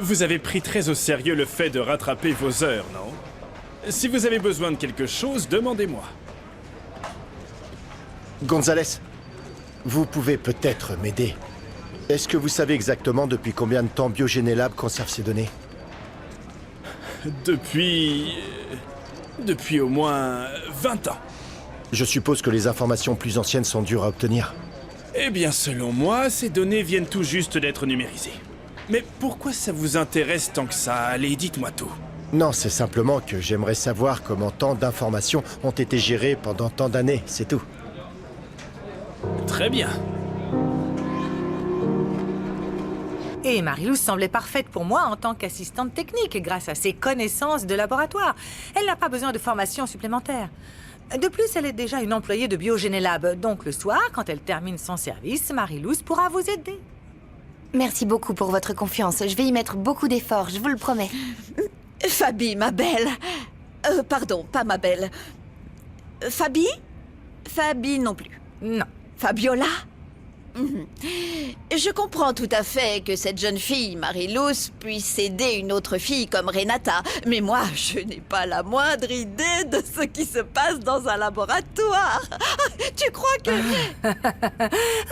Vous avez pris très au sérieux le fait de rattraper vos heures, non? Si vous avez besoin de quelque chose, demandez-moi. Gonzalez, vous pouvez peut-être m'aider. Est-ce que vous savez exactement depuis combien de temps Biogenelab conserve ces données? Depuis au moins 20 ans. Je suppose que les informations plus anciennes sont dures à obtenir. Eh bien, selon moi, ces données viennent tout juste d'être numérisées. Mais pourquoi ça vous intéresse tant que ça? Allez, dites-moi tout. Non, c'est simplement que j'aimerais savoir comment tant d'informations ont été gérées pendant tant d'années, c'est tout. Très bien. Et Marie-Lou semblait parfaite pour moi en tant qu'assistante technique, grâce à ses connaissances de laboratoire. Elle n'a pas besoin de formation supplémentaire. De plus, elle est déjà une employée de Biogenelab, donc le soir, quand elle termine son service, Marie-Lou pourra vous aider. Merci beaucoup pour votre confiance. Je vais y mettre beaucoup d'efforts, je vous le promets. Fabi, ma belle. Pardon, pas ma belle. Fabi? Fabi non plus. Non. Fabiola? Mhm. Je comprends tout à fait que cette jeune fille, Marie-Lous, puisse aider une autre fille comme Renata. Mais moi, je n'ai pas la moindre idée de ce qui se passe dans un laboratoire. Tu crois que...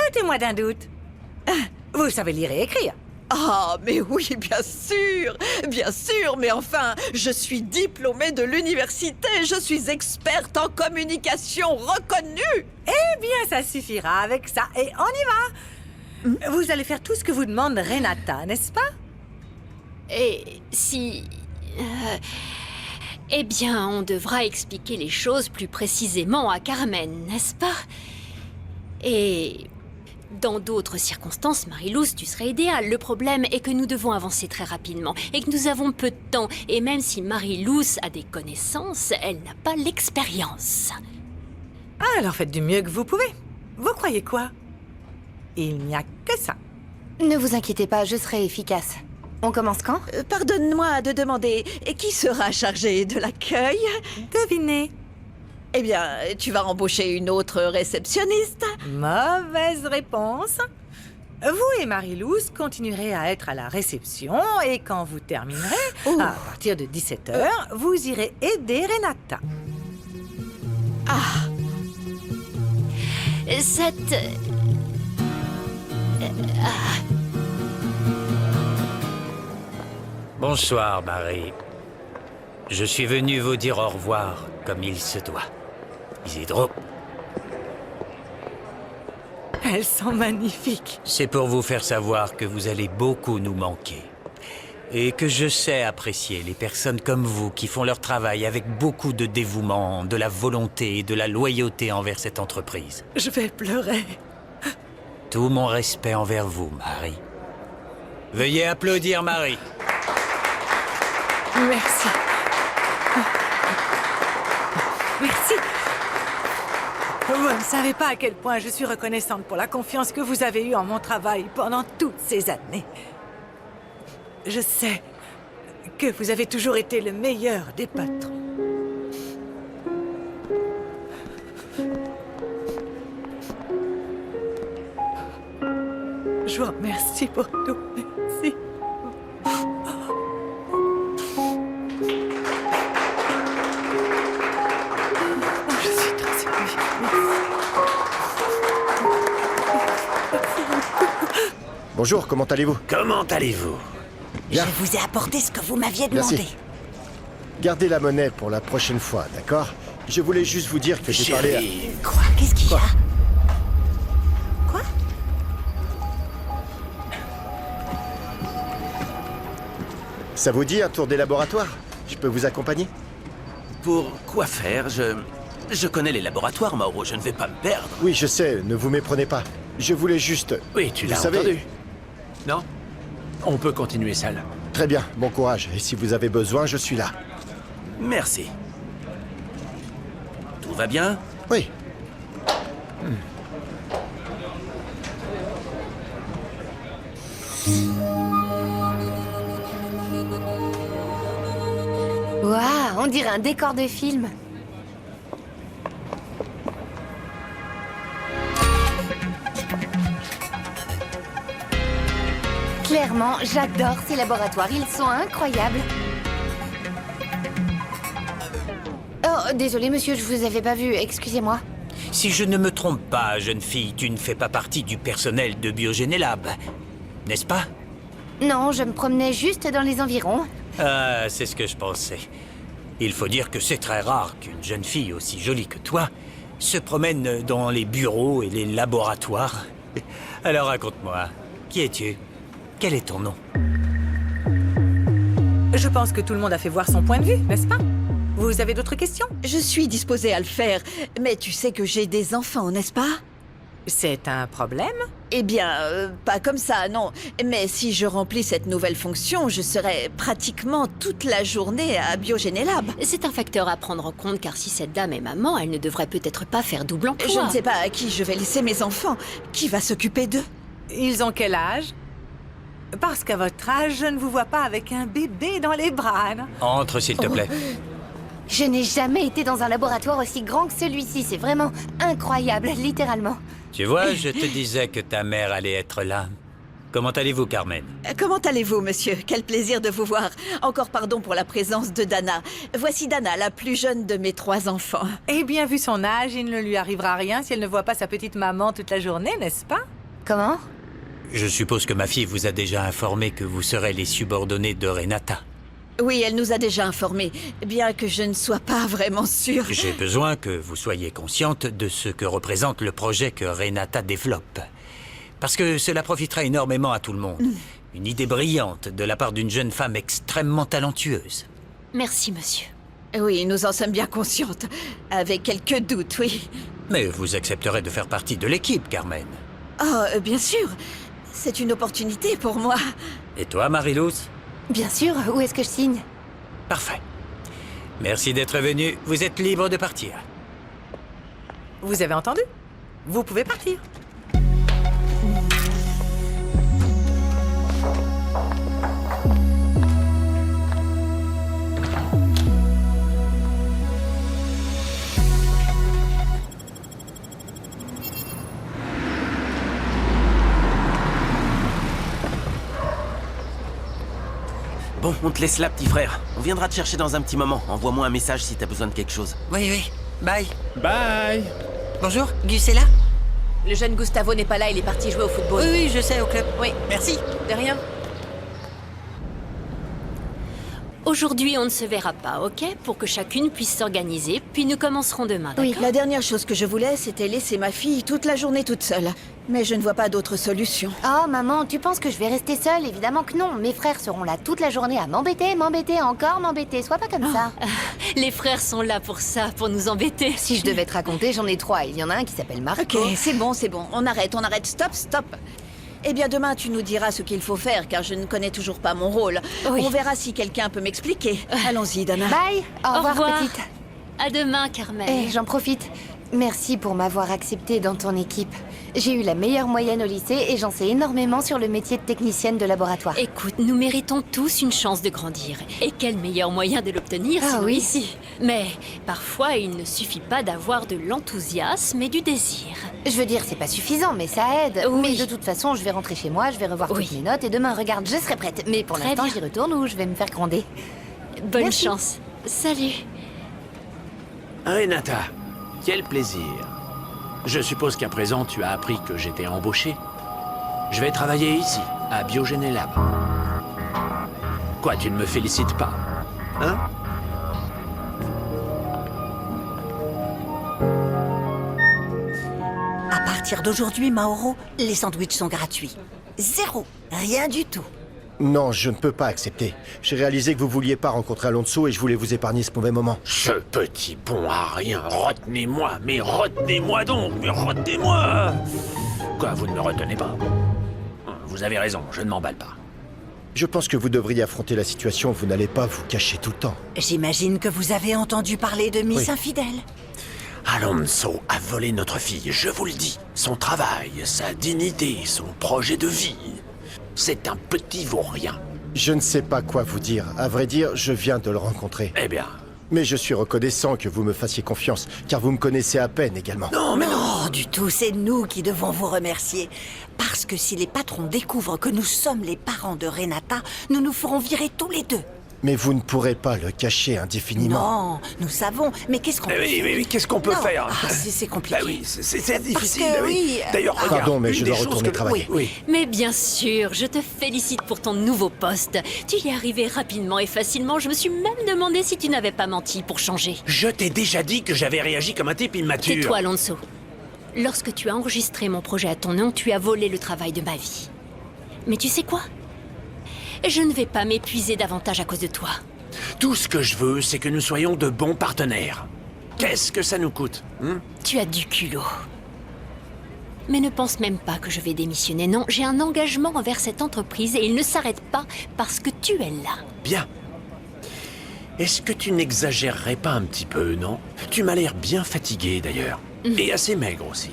Ôtez-moi d'un doute. Vous savez lire et écrire. Ah, mais oui, bien sûr, mais enfin, je suis diplômée de l'université, je suis experte en communication reconnue. Eh bien, ça suffira avec ça, et on y va. Vous allez faire tout ce que vous demande Renata, n'est-ce pas? Et si... eh bien, on devra expliquer les choses plus précisément à Carmen, n'est-ce pas? Et... dans d'autres circonstances, Marie-Lou, tu serais idéale. Le problème est que nous devons avancer très rapidement et que nous avons peu de temps. Et même si Marie-Lou a des connaissances, elle n'a pas l'expérience. Ah, alors faites du mieux que vous pouvez. Vous croyez quoi? Il n'y a que ça. Ne vous inquiétez pas, je serai efficace. On commence quand? Pardonne-moi de demander, qui sera chargé de l'accueil? Devinez. Eh bien, tu vas embaucher une autre réceptionniste? Mauvaise réponse. Vous et Marie-Lou continuerez à être à la réception et quand vous terminerez, à partir de 17h, vous irez aider Renata. Ah! Cette... Bonsoir, Marie. Je suis venu vous dire au revoir, comme il se doit. Isidro. Elles sont magnifiques. C'est pour vous faire savoir que vous allez beaucoup nous manquer. Et que je sais apprécier les personnes comme vous qui font leur travail avec beaucoup de dévouement, de la volonté et de la loyauté envers cette entreprise. Je vais pleurer. Tout mon respect envers vous, Marie. Veuillez applaudir Marie. Merci. Merci. Vous ne savez pas à quel point je suis reconnaissante pour la confiance que vous avez eue en mon travail pendant toutes ces années. Je sais que vous avez toujours été le meilleur des patrons. Je vous remercie pour tout. Merci. Je suis très émue. Bonjour, comment allez-vous? Comment allez-vous? Bien. Je vous ai apporté ce que vous m'aviez demandé. Merci. Gardez la monnaie pour la prochaine fois, d'accord? Je voulais juste vous dire que j'ai parlé à... Chérie, Quoi? Qu'est-ce qu'il y a? Quoi? Ça vous dit un tour des laboratoires? Je peux vous accompagner? Pour quoi faire? Je connais les laboratoires, Mauro, je ne vais pas me perdre. Oui, je sais, ne vous méprenez pas. Je voulais juste... Oui, tu Vous l'as savez- entendu. Non? On peut continuer seul. Très bien, bon courage. Et si vous avez besoin, je suis là. Merci. Tout va bien? Oui. Waouh, on dirait un décor de film. Claire Sincèrement, j'adore ces laboratoires. Ils sont incroyables. Oh, désolé monsieur, je vous avais pas vu. Excusez-moi. Si je ne me trompe pas, jeune fille, tu ne fais pas partie du personnel de Biogénélab, n'est-ce pas? Non, je me promenais juste dans les environs. Ah, c'est ce que je pensais. Il faut dire que c'est très rare qu'une jeune fille aussi jolie que toi se promène dans les bureaux et les laboratoires. Alors raconte-moi, qui es-tu? Quel est ton nom? Je pense que tout le monde a fait voir son point de vue, n'est-ce pas? Vous avez d'autres questions? Je suis disposée à le faire, mais tu sais que j'ai des enfants, n'est-ce pas? C'est un problème? Eh bien, pas comme ça, non. Mais si je remplis cette nouvelle fonction, je serai pratiquement toute la journée à Biogénélab. C'est un facteur à prendre en compte car si cette dame est maman, elle ne devrait peut-être pas faire double emploi. Je ne sais pas à qui je vais laisser mes enfants. Qui va s'occuper d'eux? Ils ont quel âge? Parce qu'à votre âge, je ne vous vois pas avec un bébé dans les bras, non? Entre, s'il te plaît. Je n'ai jamais été dans un laboratoire aussi grand que celui-ci. C'est vraiment incroyable, littéralement. Tu vois, je te disais que ta mère allait être là. Comment allez-vous, Carmen? Comment allez-vous, monsieur? Quel plaisir de vous voir. Encore pardon pour la présence de Dana. Voici Dana, la plus jeune de mes 3 enfants. Eh bien, vu son âge, il ne lui arrivera rien si elle ne voit pas sa petite maman toute la journée, n'est-ce pas? Comment? Je suppose que ma fille vous a déjà informé que vous serez les subordonnés de Renata. Oui, elle nous a déjà informés, bien que je ne sois pas vraiment sûre. J'ai besoin que vous soyez consciente de ce que représente le projet que Renata développe. Parce que cela profitera énormément à tout le monde. Une idée brillante de la part d'une jeune femme extrêmement talentueuse. Merci, monsieur. Oui, nous en sommes bien conscientes. Avec quelques doutes, oui. Mais vous accepterez de faire partie de l'équipe, Carmen. Oh, bien sûr. C'est une opportunité pour moi. Et toi, Marie-Luz? Bien sûr, où est-ce que je signe? Parfait. Merci d'être venu. Vous êtes libre de partir. Vous avez entendu? Vous pouvez partir. Bon, on te laisse là, petit frère. On viendra te chercher dans un petit moment. Envoie-moi un message si t'as besoin de quelque chose. Oui, oui. Bye. Bye. Bonjour, Gus est là? Le jeune Gustavo n'est pas là, il est parti jouer au football. Oui, oui, je sais, au club. Oui. Merci. De rien. Aujourd'hui, on ne se verra pas, ok? Pour que chacune puisse s'organiser, puis nous commencerons demain, d'accord? Oui, la dernière chose que je voulais, c'était laisser ma fille toute la journée toute seule. Mais je ne vois pas d'autre solution. Oh, maman, tu penses que je vais rester seule? Évidemment que non. Mes frères seront là toute la journée à m'embêter, encore m'embêter. Sois pas comme ça. Les frères sont là pour ça, pour nous embêter. Si je devais te raconter, j'en ai 3. Il y en a un qui s'appelle Marco. Ok, c'est bon. On arrête. Stop, stop. Eh bien, demain, tu nous diras ce qu'il faut faire, car je ne connais toujours pas mon rôle. Oui. On verra si quelqu'un peut m'expliquer. Allons-y, Dana. Bye. Au revoir, petite. À demain, Carmen. Eh, j'en profite. Merci pour m'avoir acceptée dans ton équipe. J'ai eu la meilleure moyenne au lycée et j'en sais énormément sur le métier de technicienne de laboratoire. Écoute, nous méritons tous une chance de grandir. Et quel meilleur moyen de l'obtenir sinon oui. ici. Mais parfois, il ne suffit pas d'avoir de l'enthousiasme et du désir. Je veux dire, c'est pas suffisant, mais ça aide. Oui. Mais de toute façon, je vais rentrer chez moi, je vais revoir Oui. toutes mes notes et demain, regarde, je serai prête. Mais pour Très l'instant, bien. j'y retourne ou je vais me faire gronder. Bonne Merci. chance. Salut. Renata, quel plaisir. Je suppose qu'à présent tu as appris que j'étais embauché. Je vais travailler ici, à Biogénélab. Quoi, tu ne me félicites pas? Hein? À partir d'aujourd'hui, Mauro, les sandwichs sont gratuits. 0. Rien du tout. Non, je ne peux pas accepter. J'ai réalisé que vous vouliez pas rencontrer Alonso et je voulais vous épargner ce mauvais moment. Ce petit bon à rien, retenez-moi, mais retenez-moi donc, mais retenez-moi! Quoi, vous ne me retenez pas? Vous avez raison, je ne m'emballe pas. Je pense que vous devriez affronter la situation, vous n'allez pas vous cacher tout le temps. J'imagine que vous avez entendu parler de Miss Oui. Infidèle. Alonso a volé notre fille, je vous le dis. Son travail, sa dignité, son projet de vie. C'est un petit vaurien. Je ne sais pas quoi vous dire. À vrai dire, je viens de le rencontrer. Eh bien, Mais je suis reconnaissant que vous me fassiez confiance, car vous me connaissez à peine également. Non, mais non, du tout, c'est nous qui devons vous remercier. Parce que si les patrons découvrent que nous sommes les parents de Renata, nous nous ferons virer tous les deux. Mais vous ne pourrez pas le cacher indéfiniment. Non, nous savons, mais qu'est-ce qu'on peut faire? Oui, qu'est-ce qu'on peut Non. faire? Ah, c'est compliqué. Bah oui, c'est difficile. que oui. oui, D'ailleurs, regarde, Pardon, mais une je des dois choses retourner que- travailler. Oui. Mais bien sûr, je te félicite pour ton nouveau poste. Tu y es arrivé rapidement et facilement. Je me suis même demandé si tu n'avais pas menti pour changer. Je t'ai déjà dit que j'avais réagi comme un type immature. Tais-toi, Alonso. Lorsque tu as enregistré mon projet à ton nom, tu as volé le travail de ma vie. Mais tu sais quoi? Je ne vais pas m'épuiser davantage à cause de toi. Tout ce que je veux, c'est que nous soyons de bons partenaires. Qu'est-ce que ça nous coûte Tu as du culot. Mais ne pense même pas que je vais démissionner. Non, j'ai un engagement envers cette entreprise et il ne s'arrête pas parce que tu es là. Bien. Est-ce que tu n'exagérerais pas un petit peu, non? Tu m'as l'air bien fatigué, d'ailleurs. Et assez maigre aussi.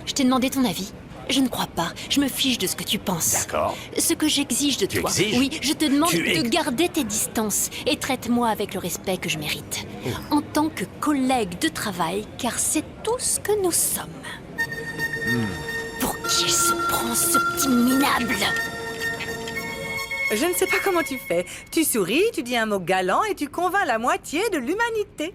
Je t'ai demandé ton avis. Je ne crois pas. Je me fiche de ce que tu penses. D'accord. Ce que j'exige de Tu toi. exiges? Oui, je te demande Tu de ex- garder tes distances et traite-moi avec le respect que je mérite. Oh. En tant que collègue de travail, car c'est tout ce que nous sommes. Pour qui il se prend, ce petit minable? Je ne sais pas comment tu fais. Tu souris, tu dis un mot galant et tu convaincs la moitié de l'humanité.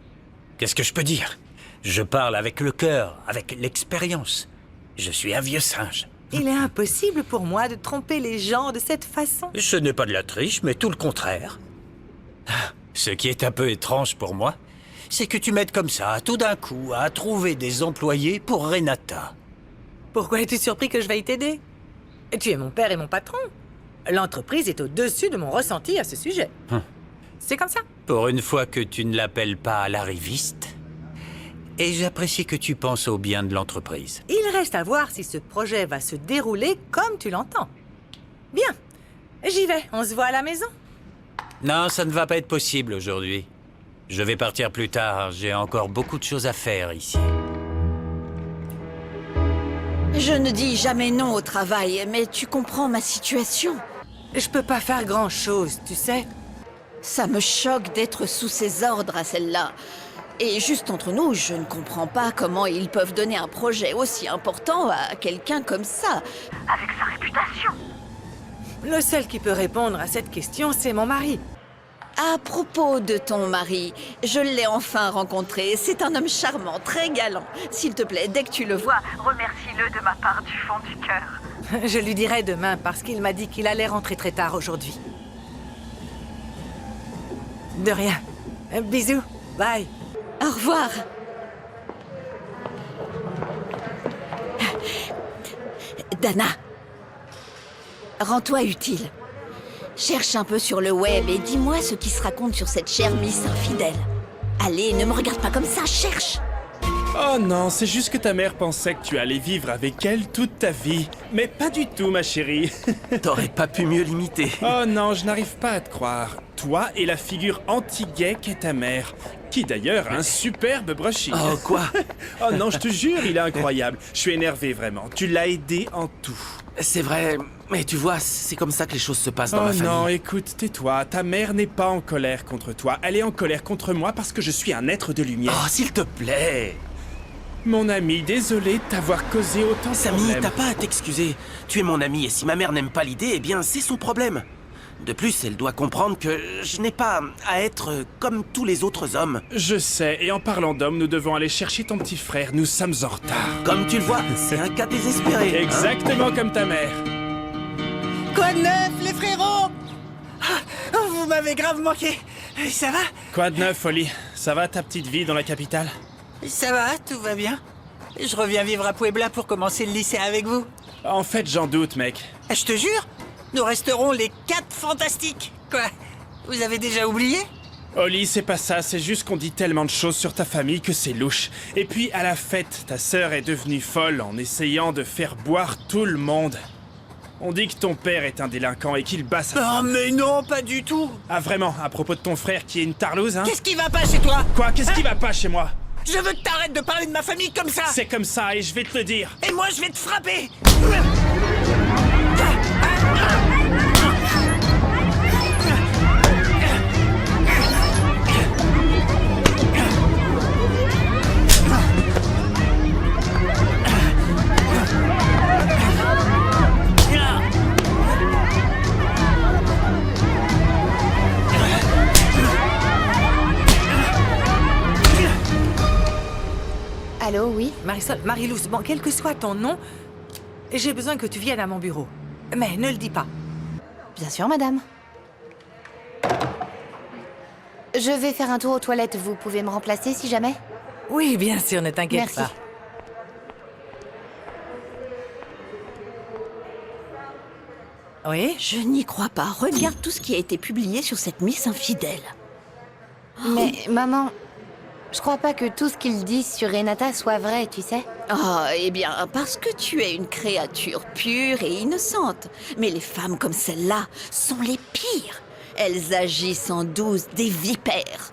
Qu'est-ce que je peux dire? Je parle avec le cœur, avec l'expérience. Je suis un vieux singe. Il est impossible pour moi de tromper les gens de cette façon. Ce n'est pas de la triche, mais tout le contraire. Ce qui est un peu étrange pour moi, c'est que tu m'aides comme ça, tout d'un coup, à trouver des employés pour Renata. Pourquoi es-tu surpris que je veuille t'aider? Tu es mon père et mon patron. L'entreprise est au-dessus de mon ressenti à ce sujet. C'est comme ça. Pour une fois que tu ne l'appelles pas à l'arriviste. Et j'apprécie que tu penses au bien de l'entreprise. Il reste à voir si ce projet va se dérouler comme tu l'entends. Bien. J'y vais. On se voit à la maison. Non, ça ne va pas être possible aujourd'hui. Je vais partir plus tard. J'ai encore beaucoup de choses à faire ici. Je ne dis jamais non au travail, mais tu comprends ma situation. Je peux pas faire grand-chose, tu sais. Ça me choque d'être sous ses ordres à celle-là. Et juste entre nous, je ne comprends pas comment ils peuvent donner un projet aussi important à quelqu'un comme ça, avec sa réputation. Le seul qui peut répondre à cette question, c'est mon mari. À propos de ton mari, je l'ai enfin rencontré. C'est un homme charmant, très galant. S'il te plaît, dès que tu le vois, remercie-le de ma part du fond du cœur. Je lui dirai demain parce qu'il m'a dit qu'il allait rentrer très tard aujourd'hui. De rien. Bisous. Bye. Au revoir. Dana, rends-toi utile. Cherche un peu sur le web et dis-moi ce qui se raconte sur cette chère Miss infidèle. Allez, ne me regarde pas comme ça, cherche. Oh non, c'est juste que ta mère pensait que tu allais vivre avec elle toute ta vie. Mais pas du tout, ma chérie. T'aurais pas pu mieux l'imiter. Oh non, je n'arrive pas à te croire. Toi et la figure anti-gay qu'est ta mère. Qui d'ailleurs a un superbe brushing. Oh, quoi? Oh non, je te jure, il est incroyable. Je suis énervé vraiment. Tu l'as aidé en tout. C'est vrai, mais tu vois, c'est comme ça que les choses se passent dans Oh ma famille. non, écoute, tais-toi. Ta mère n'est pas en colère contre toi. Elle est en colère contre moi parce que je suis un être de lumière. Oh, s'il te plaît. Mon ami, désolé de t'avoir causé autant de Samy, problèmes. t'as pas à t'excuser. Tu es mon ami et si ma mère n'aime pas l'idée, eh bien, c'est son problème. De plus, elle doit comprendre que je n'ai pas à être comme tous les autres hommes. Je sais, et en parlant d'hommes, nous devons aller chercher ton petit frère. Nous sommes en retard. Comme tu le vois, c'est un cas désespéré. hein. Exactement comme ta mère. Quoi de neuf, les frérots? Vous m'avez grave manqué. Ça va? Quoi de neuf, Oli? Ça va ta petite vie dans la capitale? Ça va, tout va bien. Je reviens vivre à Puebla pour commencer le lycée avec vous. En fait, j'en doute, mec. Je te jure, nous resterons les 4 fantastiques. Quoi? Vous avez déjà oublié? Oli, c'est pas ça, c'est juste qu'on dit tellement de choses sur ta famille que c'est louche. Et puis, à la fête, ta sœur est devenue folle en essayant de faire boire tout le monde. On dit que ton père est un délinquant et qu'il bat sa Non, femme. mais non, pas du tout. Ah vraiment, à propos de ton frère qui est une tarlouse, hein? Qu'est-ce qui va pas chez toi? Quoi? Qu'est-ce qui va pas chez moi? Je veux que t'arrêtes de parler de ma famille comme ça. C'est comme ça et je vais te le dire. Et moi, je vais te frapper. Oui. Marisol, Marilous, bon, quel que soit ton nom, j'ai besoin que tu viennes à mon bureau. Mais ne le dis pas. Bien sûr, madame. Je vais faire un tour aux toilettes. Vous pouvez me remplacer si jamais? Oui, bien sûr, ne t'inquiète Merci. pas. Oui? Je n'y crois pas. Regarde tout ce qui a été publié sur cette Miss infidèle. Mais maman, je crois pas que tout ce qu'ils disent sur Renata soit vrai, tu sais. Oh, eh bien, parce que tu es une créature pure et innocente. Mais les femmes comme celle-là sont les pires. Elles agissent en douce des vipères.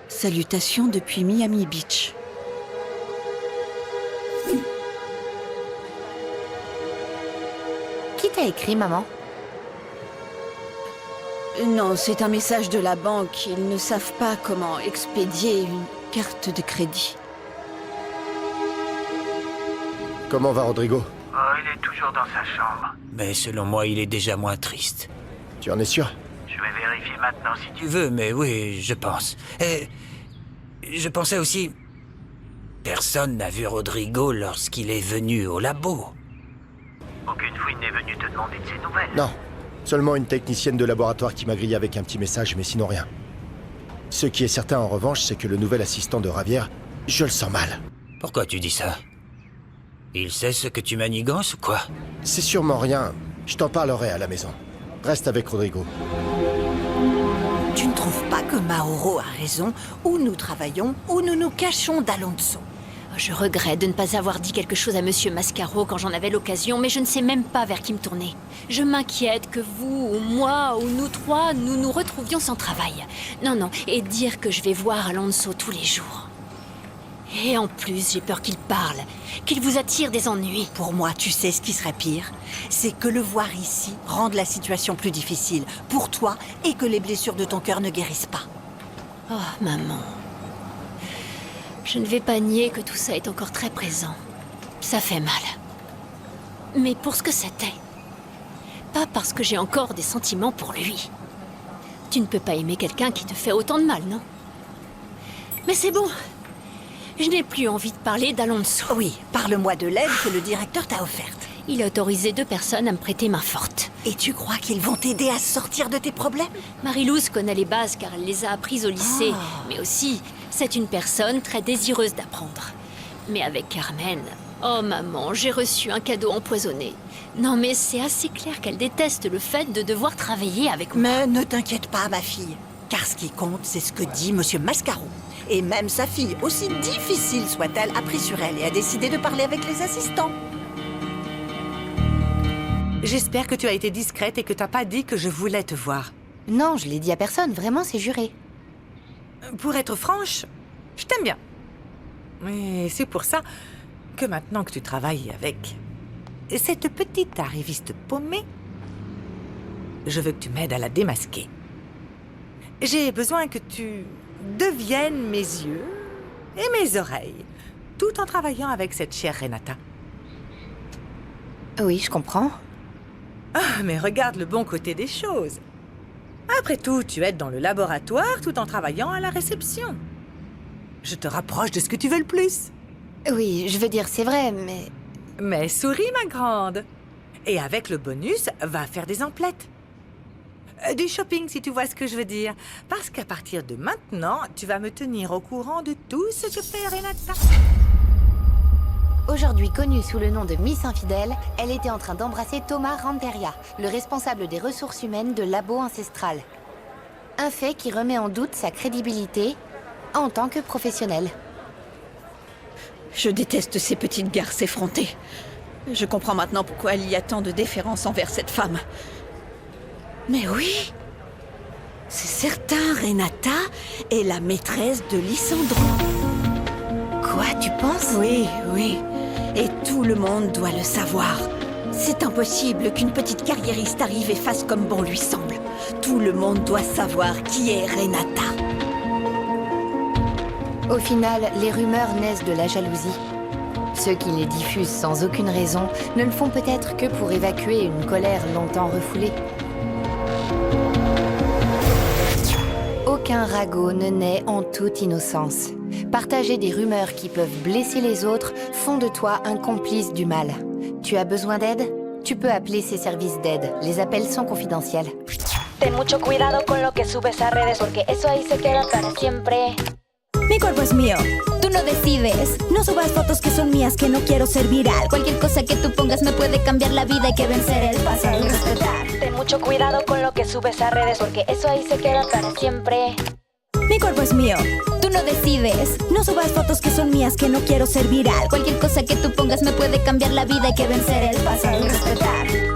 Salutations depuis Miami Beach. Qui t'a écrit, maman? Non, c'est un message de la banque. Ils ne savent pas comment expédier une carte de crédit. Comment va Rodrigo? Oh, il est toujours dans sa chambre. Mais selon moi, il est déjà moins triste. Tu en es sûr? Je vais vérifier maintenant si tu Tu veux, mais oui, je pense. Et je pensais aussi... Personne n'a vu Rodrigo lorsqu'il est venu au labo. Aucune fouine n'est venue te demander de ses nouvelles. Non. Seulement une technicienne de laboratoire qui m'a grillé avec un petit message, mais sinon rien. Ce qui est certain en revanche, c'est que le nouvel assistant de Ravière, je le sens mal. Pourquoi tu dis ça? Il sait ce que tu manigances ou quoi? C'est sûrement rien. Je t'en parlerai à la maison. Reste avec Rodrigo. Tu ne trouves pas que Mauro a raison? Ou nous travaillons, ou nous nous cachons d'Alonso. Je regrette de ne pas avoir dit quelque chose à Monsieur Mascaro quand j'en avais l'occasion, mais je ne sais même pas vers qui me tourner. Je m'inquiète que vous, ou moi, ou nous trois, nous nous retrouvions sans travail. Non, et dire que je vais voir Alonso tous les jours. Et en plus, j'ai peur qu'il parle, qu'il vous attire des ennuis. Pour moi, tu sais ce qui serait pire? C'est que le voir ici rende la situation plus difficile pour toi et que les blessures de ton cœur ne guérissent pas. Oh, maman. Je ne vais pas nier que tout ça est encore très présent. Ça fait mal. Mais pour ce que c'était. Pas parce que j'ai encore des sentiments pour lui. Tu ne peux pas aimer quelqu'un qui te fait autant de mal, non? Mais c'est bon. Je n'ai plus envie de parler d'Alonso. Oui, parle-moi de l'aide que le directeur t'a offerte. Il a autorisé 2 personnes à me prêter main forte. Et tu crois qu'ils vont t'aider à sortir de tes problèmes? Marie-Louise connaît les bases car elle les a apprises au lycée. Mais aussi, c'est une personne très désireuse d'apprendre. Mais avec Carmen... Oh maman, j'ai reçu un cadeau empoisonné. Non mais c'est assez clair qu'elle déteste le fait de devoir travailler avec moi. Mais ne t'inquiète pas, ma fille. Car ce qui compte, c'est ce que dit Monsieur Mascaro. Et même sa fille, aussi difficile soit-elle, a pris sur elle et a décidé de parler avec les assistants. J'espère que tu as été discrète et que t'as pas dit que je voulais te voir. Non, je l'ai dit à personne, vraiment, c'est juré. Pour être franche, je t'aime bien. Et c'est pour ça que maintenant que tu travailles avec cette petite arriviste paumée, je veux que tu m'aides à la démasquer. J'ai besoin que tu deviennes mes yeux et mes oreilles, tout en travaillant avec cette chère Renata. Oui, je comprends. Ah, mais regarde le bon côté des choses. Après tout, tu aides dans le laboratoire tout en travaillant à la réception. Je te rapproche de ce que tu veux le plus. Oui, je veux dire, c'est vrai, mais... Mais souris, ma grande. Et avec le bonus, va faire des emplettes. Du shopping, si tu vois ce que je veux dire. Parce qu'à partir de maintenant, tu vas me tenir au courant de tout ce que fait Renata. Aujourd'hui connue sous le nom de Miss Infidèle, elle était en train d'embrasser Thomas Ranteria, le responsable des ressources humaines de Labo Ancestral. Un fait qui remet en doute sa crédibilité en tant que professionnelle. Je déteste ces petites garces effrontées. Je comprends maintenant pourquoi il y a tant de déférence envers cette femme. Mais oui, c'est certain, Renata est la maîtresse de Lysandro. Quoi, tu penses? Oui. Et tout le monde doit le savoir. C'est impossible qu'une petite carriériste arrive et fasse comme bon lui semble. Tout le monde doit savoir qui est Renata. Au final, les rumeurs naissent de la jalousie. Ceux qui les diffusent sans aucune raison ne le font peut-être que pour évacuer une colère longtemps refoulée. Aucun ragot ne naît en toute innocence. Partager des rumeurs qui peuvent blesser les autres font de toi un complice du mal. Tu as besoin d'aide? Tu peux appeler ces services d'aide. Les appels sont confidentiels. Ten mucho cuidado con lo que subes a redes porque eso ahí se queda para siempre. Mi cuerpo es mío. Tú no decides. No subas fotos que son mías, que no quiero ser viral. Cualquier cosa que tú pongas me puede cambiar la vida. Hay que vencer el pasado y respetar. Ten mucho cuidado con lo que subes a redes porque eso ahí se queda para siempre. Mi cuerpo es mío. Tú no decides. No subas fotos que son mías, que no quiero ser viral. Cualquier cosa que tú pongas me puede cambiar la vida. Hay que vencer el pasado y respetar.